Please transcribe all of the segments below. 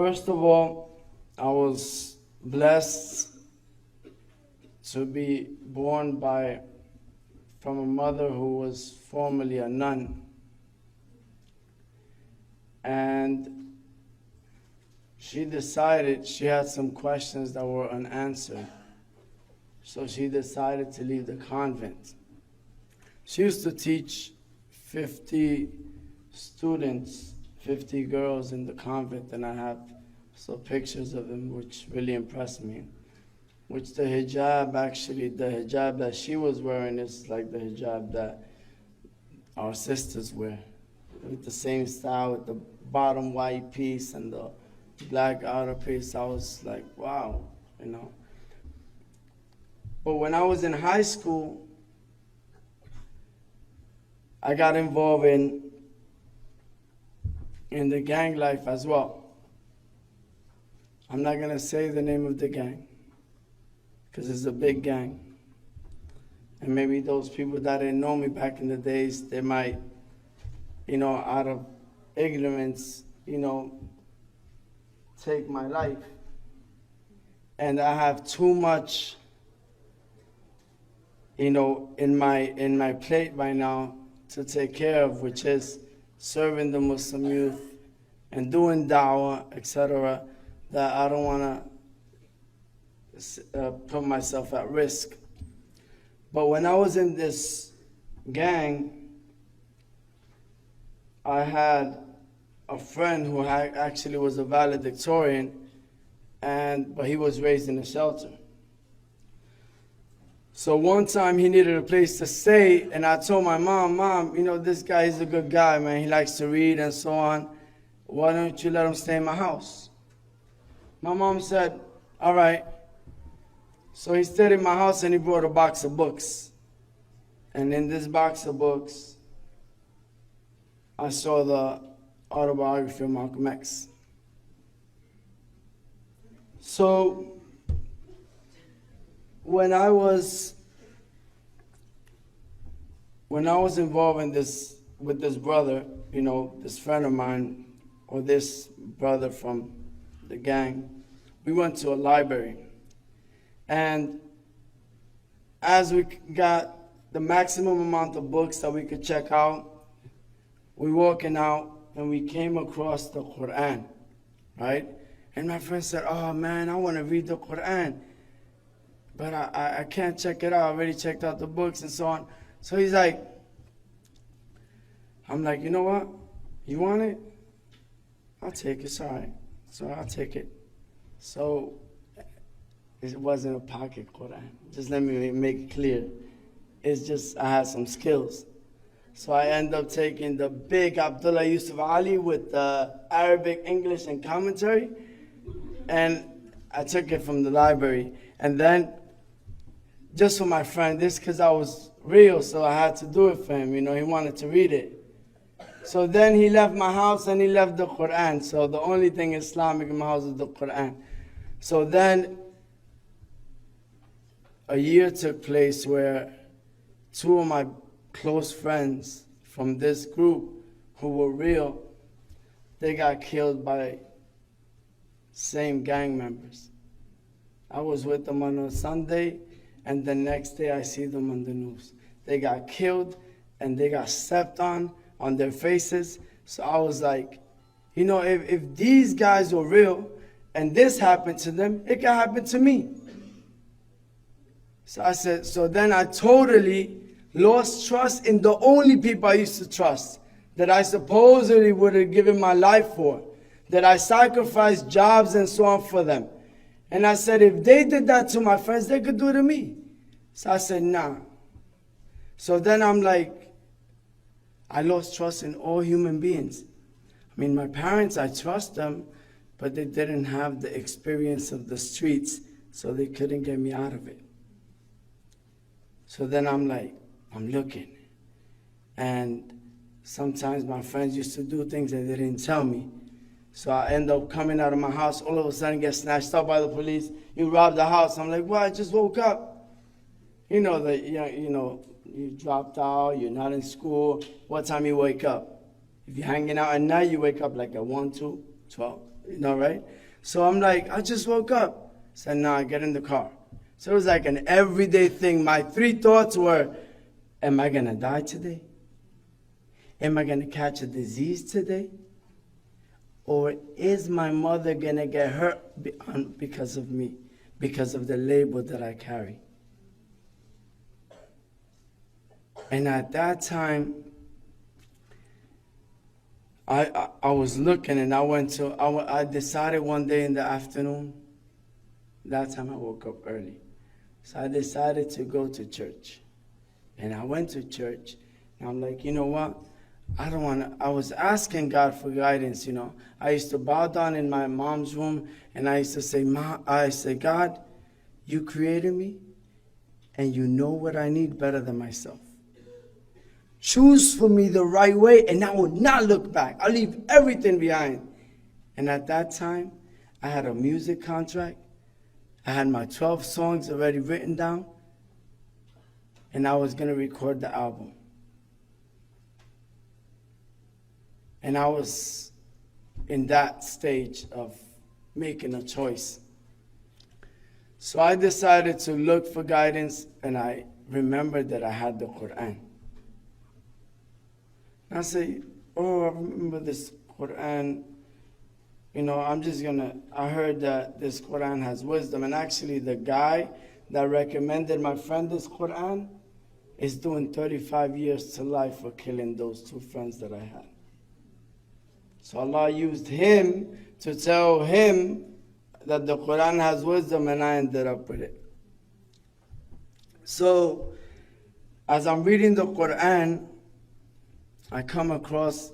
First of all, I was blessed to be born from a mother who was formerly a nun. And she decided she had some questions that were unanswered. So she decided to leave the convent. She used to teach 50 students, 50 girls in the convent, and I have pictures of them which really impressed me. Which the hijab that she was wearing is like the hijab that our sisters wear, with the same style, with the bottom white piece and the black outer piece. I was like, wow, you know. But when I was in high school, I got involved in the gang life as well. I'm not going to say the name of the gang, because it's a big gang. And maybe those people that didn't know me back in the days, they might, out of ignorance, take my life. And I have too much, in my plate right now to take care of, which is serving the Muslim youth and doing da'wah, etc., that I don't want to put myself at risk. But when I was in this gang, I had a friend who actually was a valedictorian, but he was raised in a shelter. So one time he needed a place to stay, and I told my mom, this guy is a good guy, man. He likes to read and so on. Why don't you let him stay in my house? My mom said, all right. So he stayed in my house and he brought a box of books. And in this box of books, I saw the autobiography of Malcolm X. So when I was involved in this with this brother, this friend of mine, or this brother from the gang, we went to a library. And as we got the maximum amount of books that we could check out, we walking out and we came across the Quran, right? And my friend said, oh man, I want to read the Quran, but I can't check it out. I already checked out the books and so on. So he's like, I'm like, you know what? You want it? I'll take it, it's all right. So I'll take it. So it wasn't a pocket Quran. Just let me make it clear. It's just I had some skills. So I end up taking the big Abdullah Yusuf Ali with the Arabic, English, and commentary. And I took it from the library. And then, just for my friend, this because I was real, so I had to do it for him. He wanted to read it. So then he left my house and he left the Quran. So the only thing Islamic in my house is the Quran. So then a year took place where two of my close friends from this group who were real, they got killed by same gang members. I was with them on a Sunday, and the next day I see them on the news. They got killed and they got stepped on their faces. So I was like, if these guys were real and this happened to them, it can happen to me. So I said, so then I totally lost trust in the only people I used to trust, that I supposedly would have given my life for, that I sacrificed jobs and so on for them. And I said, if they did that to my friends, they could do it to me. So I said, nah. So then I'm like, I lost trust in all human beings. I mean, my parents, I trust them, but they didn't have the experience of the streets, so they couldn't get me out of it. So then I'm like, I'm looking. And sometimes my friends used to do things that they didn't tell me. So I end up coming out of my house, all of a sudden get snatched up by the police. You robbed the house. I'm like, well, I just woke up. You dropped out, you're not in school. What time you wake up? If you're hanging out at night, you wake up like at 1, 2. 12, right? So I'm like, I just woke up. Said, nah, get in the car. So it was like an everyday thing. My 3 thoughts were, am I going to die today? Am I going to catch a disease today? Or is my mother going to get hurt because of me, because of the label that I carry? And at that time, I was looking, and I decided one day in the afternoon, that time I woke up early. So I decided to go to church. And I went to church, and I'm like, you know what? I was asking God for guidance, I used to bow down in my mom's room, and I used to say, God, you created me, and you know what I need better than myself. Choose for me the right way, and I will not look back. I'll leave everything behind. And at that time, I had a music contract. I had my 12 songs already written down, and I was going to record the album. And I was in that stage of making a choice. So I decided to look for guidance, and I remembered that I had the Quran. And I say, I remember this Quran. I heard that this Quran has wisdom. And actually, the guy that recommended my friend this Quran is doing 35 years to life for killing those 2 friends that I had. So Allah used him to tell him that the Quran has wisdom, and I ended up with it. So, as I'm reading the Quran, I come across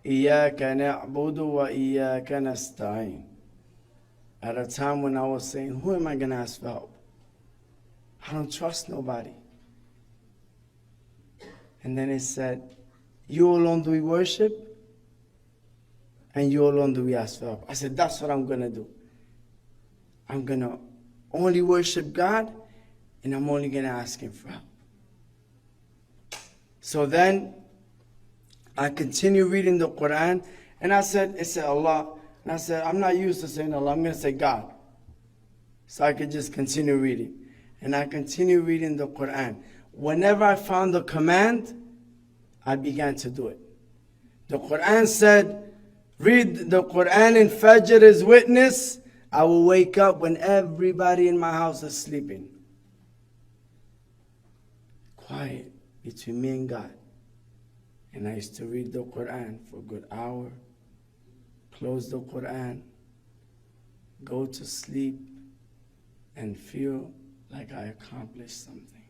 إِيَّاكَ نَعْبُدُ وَإِيَّاكَ نَسْتَعِينُ. At a time when I was saying, who am I going to ask for help? I don't trust nobody. And then it said, you alone do we worship, and you alone do we ask for help. I said, that's what I'm going to do. I'm going to only worship God, and I'm only going to ask Him for help. So then, I continue reading the Quran, and it said Allah, and I said, I'm not used to saying Allah, I'm going to say God. So I could just continue reading. And I continue reading the Quran. Whenever I found the command, I began to do it. The Quran said, read the Quran in Fajr as witness. I will wake up when everybody in my house is sleeping. Quiet between me and God. And I used to read the Quran for a good hour, close the Quran, go to sleep, and feel like I accomplished something.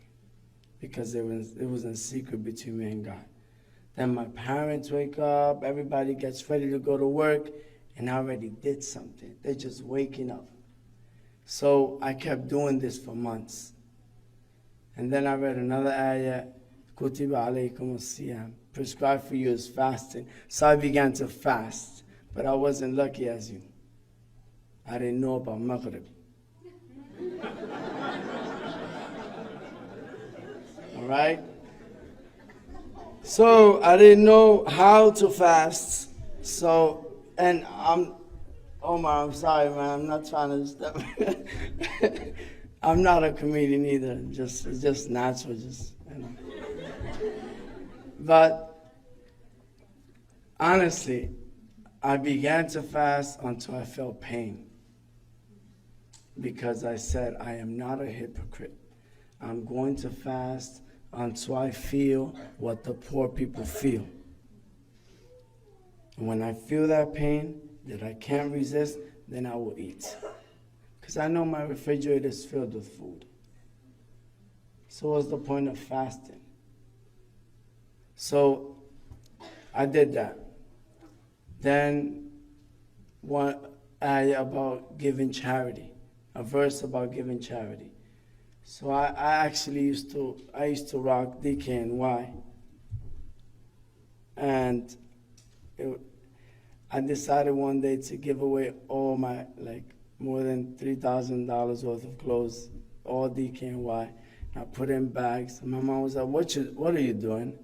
Because it was in secret between me and God. Then my parents wake up, everybody gets ready to go to work, and I already did something. They're just waking up. So I kept doing this for months. And then I read another ayah, Kutiba alaykum as-siyam, prescribed for you is fasting. So I began to fast, but I wasn't lucky as you. I didn't know about Maghrib. All right? So I didn't know how to fast. So, and Omar, I'm sorry, man. I'm not trying to step. I'm not a comedian either. It's just natural, But honestly, I began to fast until I felt pain. Because I said, I am not a hypocrite. I'm going to fast until I feel what the poor people feel. And when I feel that pain that I can't resist, then I will eat. Because I know my refrigerator is filled with food. So what's the point of fasting? So I did that. Then one ayah about giving charity, a verse about giving charity. So I actually used to rock DKNY, and I decided one day to give away all my more than $3,000 worth of clothes, all DKNY. I put in bags. My mom was like, "What are you doing?"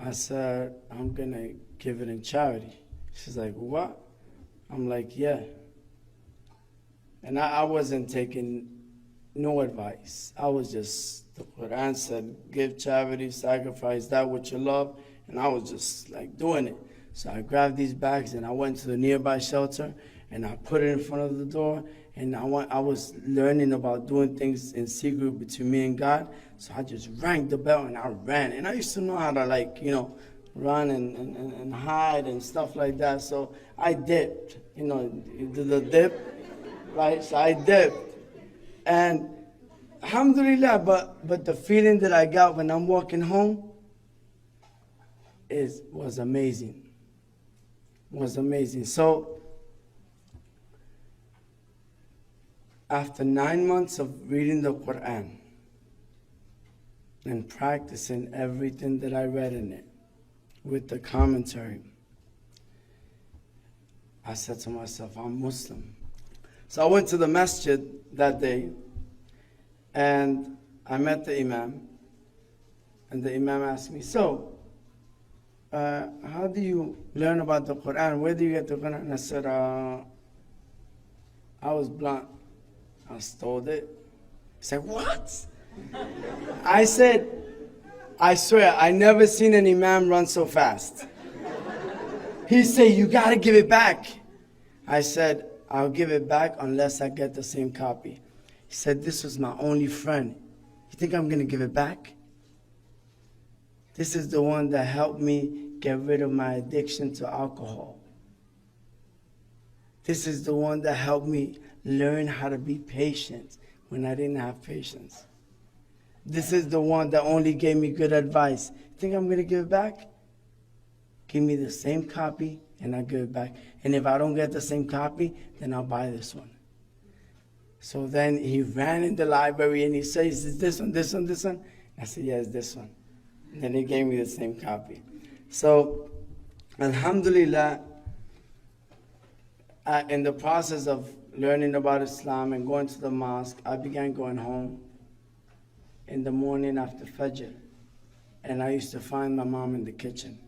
I said, I'm going to give it in charity. She's like, what? I'm like, yeah. And I wasn't taking no advice. I was just, the Quran said, give charity, sacrifice that which you love. And I was just like doing it. So I grabbed these bags and I went to the nearby shelter and I put it in front of the door. And I was learning about doing things in secret between me and God. So I just rang the bell and I ran. And I used to know how to, like, you know, run and hide and stuff like that. So I dipped, you know, the dip, right? So I dipped. And alhamdulillah, but the feeling that I got when I'm walking home was amazing. Was amazing. So after 9 months of reading the Quran and practicing everything that I read in it with the commentary, I said to myself, I'm Muslim. So I went to the masjid that day and I met the Imam, and the Imam asked me, so how do you learn about the Quran? Where do you get the Quran? And I said, I was blunt. I stole it. He said, what? I said, I swear, I never seen an Imam run so fast. He said, you gotta give it back. I said, I'll give it back unless I get the same copy. He said, this was my only friend. You think I'm gonna give it back? This is the one that helped me get rid of my addiction to alcohol. This is the one that helped me learn how to be patient when I didn't have patience. This is the one that only gave me good advice. You think I'm going to give it back? Give me the same copy and I'll give it back. And if I don't get the same copy, then I'll buy this one. So then he ran in the library and he says, is this one, this one, this one? I said, yeah, it's this one. And then he gave me the same copy. So, alhamdulillah, in the process of learning about Islam and going to the mosque, I began going home in the morning after Fajr. And I used to find my mom in the kitchen.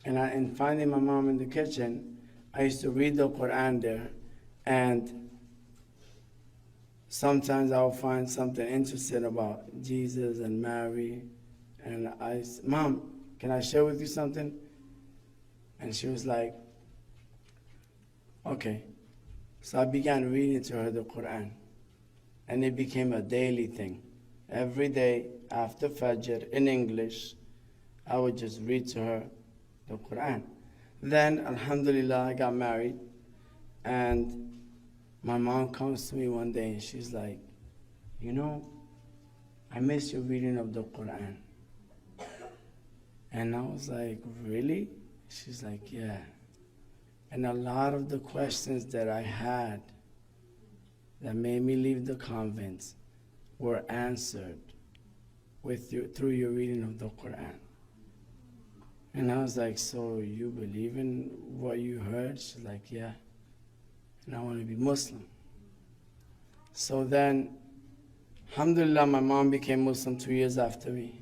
And finding my mom in the kitchen, I used to read the Quran there. And sometimes I would find something interesting about Jesus and Mary. And I said, Mom, can I share with you something? And she was like, okay. So I began reading to her the Quran. And it became a daily thing. Every day after Fajr in English, I would just read to her the Quran. Then, alhamdulillah, I got married. And my mom comes to me one day and she's like, you know, I miss your reading of the Quran. And I was like, really? She's like, yeah. And a lot of the questions that I had that made me leave the convent were answered through your reading of the Quran. And I was like, so you believe in what you heard? She's like, yeah. And I want to be Muslim. So then, alhamdulillah, my mom became Muslim 2 years after me.